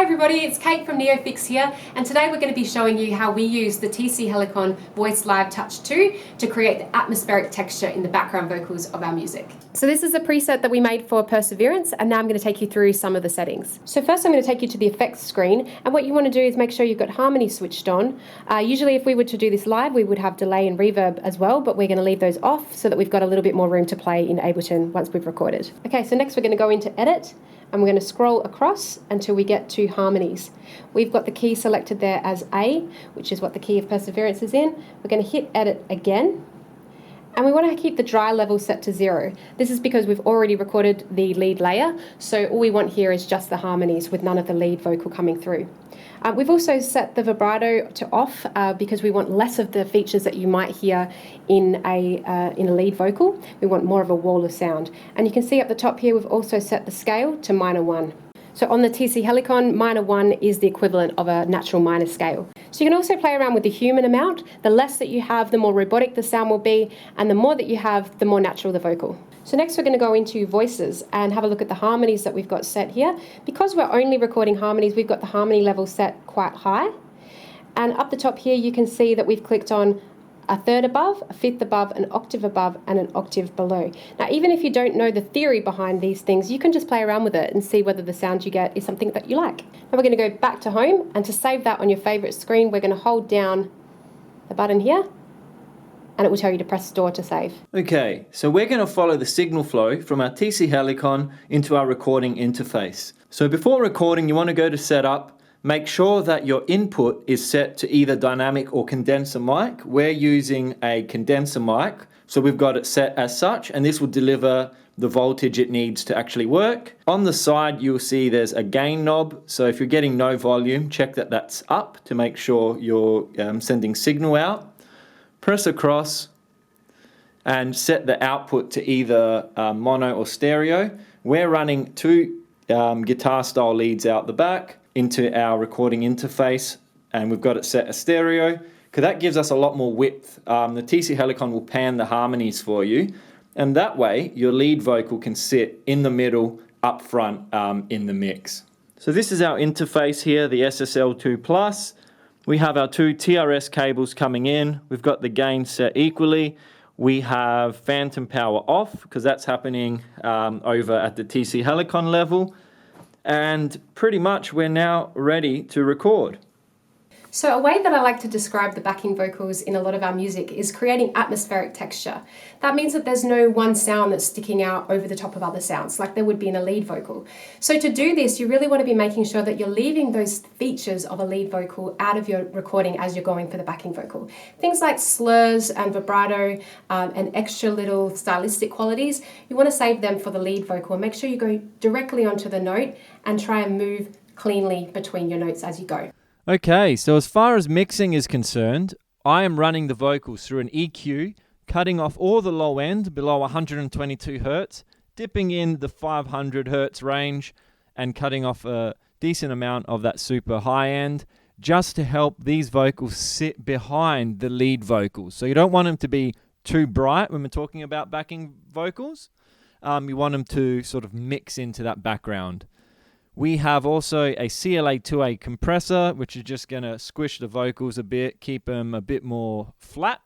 everybody, it's Kate from NEOFIX here, and today we're going to be showing you how we use the TC Helicon Voicelive Touch 2 to create the atmospheric texture in the background vocals of our music. So this is a preset that we made for Perseverance, and now I'm going to take you through some of the settings. So first I'm going to take you to the effects screen, and what you want to do is make sure you've got Harmonies switched on. Usually if we were to do this live, we would have delay and reverb as well, but we're going to leave those off so that we've got a little bit more room to play in Ableton once we've recorded. Okay, so next we're going to go into Edit, and we're going to scroll across until we get to Harmonies. We've got the key selected there as A, which is what the key of Perseverance is in. We're going to hit Edit again, and we want to keep the dry level set to 0. This is because we've already recorded the lead layer, so all we want here is just the harmonies with none of the lead vocal coming through. We've also set the vibrato to off because we want less of the features that you might hear in a lead vocal. We want more of a wall of sound. And you can see up the top here we've also set the scale to -1. So on the TC Helicon, -1 is the equivalent of a natural minor scale. So you can also play around with the human amount. The less that you have, the more robotic the sound will be, and the more that you have, the more natural the vocal. So next we're going to go into voices and have a look at the harmonies that we've got set here. Because we're only recording harmonies, we've got the harmony level set quite high. And up the top here you can see that we've clicked on a third above, a fifth above, an octave above, and an octave below. Now even if you don't know the theory behind these things, you can just play around with it and see whether the sound you get is something that you like. Now we're going to go back to home, and to save that on your favourite screen we're going to hold down the button here, and it will tell you to press store to save. Okay, so we're going to follow the signal flow from our TC Helicon into our recording interface. So before recording you want to go to setup. Make sure that your input is set to either dynamic or condenser mic. We're using a condenser mic, so we've got it set as such, and this will deliver the voltage it needs to actually work. On the side you'll see there's a gain knob, so if you're getting no volume, check that that's up to make sure you're sending signal out. Press across and set the output to either mono or stereo. We're running 2 guitar style leads out the back into our recording interface, and we've got it set as stereo because that gives us a lot more width. The TC Helicon will pan the harmonies for you, and that way your lead vocal can sit in the middle up front in the mix. So this is our interface here, the SSL2 Plus. We have our 2 TRS cables coming in. We've got the gain set equally. We have phantom power off because that's happening over at the TC Helicon level. And pretty much we're now ready to record. So a way that I like to describe the backing vocals in a lot of our music is creating atmospheric texture. That means that there's no one sound that's sticking out over the top of other sounds like there would be in a lead vocal. So to do this, you really want to be making sure that you're leaving those features of a lead vocal out of your recording as you're going for the backing vocal. Things like slurs and vibrato and extra little stylistic qualities, you want to save them for the lead vocal and make sure you go directly onto the note and try and move cleanly between your notes as you go. Okay, so as far as mixing is concerned, I am running the vocals through an EQ, cutting off all the low end below 122 Hz, dipping in the 500 Hz range, and cutting off a decent amount of that super high end, just to help these vocals sit behind the lead vocals. So you don't want them to be too bright when we're talking about backing vocals. You want them to sort of mix into that background. We have also a CLA2A compressor, which is just going to squish the vocals a bit, keep them a bit more flat.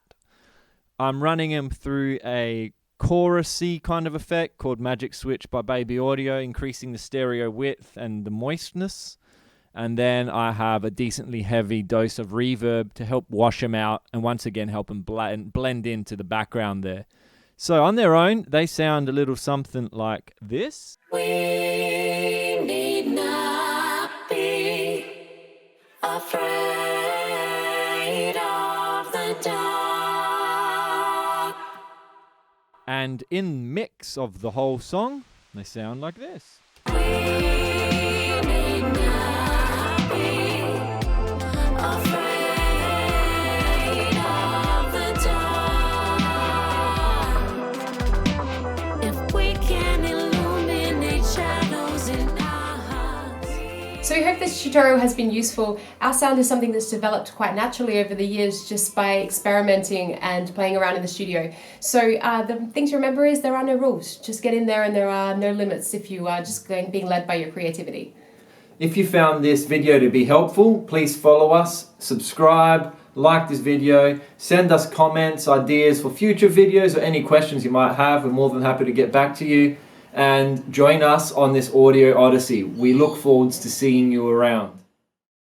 I'm running them through a chorusy kind of effect called Magic Switch by Baby Audio, increasing the stereo width and the moistness. And then I have a decently heavy dose of reverb to help wash them out and once again help them blend into the background there. So on their own, they sound a little something like this. We need not be afraid of the dark. And in mix of the whole song, they sound like this. We need not be afraid of the dark. If we can illuminate shadows in our hearts. So we hope this tutorial has been useful. Our sound is something that's developed quite naturally over the years just by experimenting and playing around in the studio. So the thing to remember is there are no rules. Just get in there and there are no limits if you are just being led by your creativity. If you found this video to be helpful, please follow us, subscribe, like this video, send us comments, ideas for future videos, or any questions you might have. We're more than happy to get back to you. And join us on this audio odyssey. We look forward to seeing you around.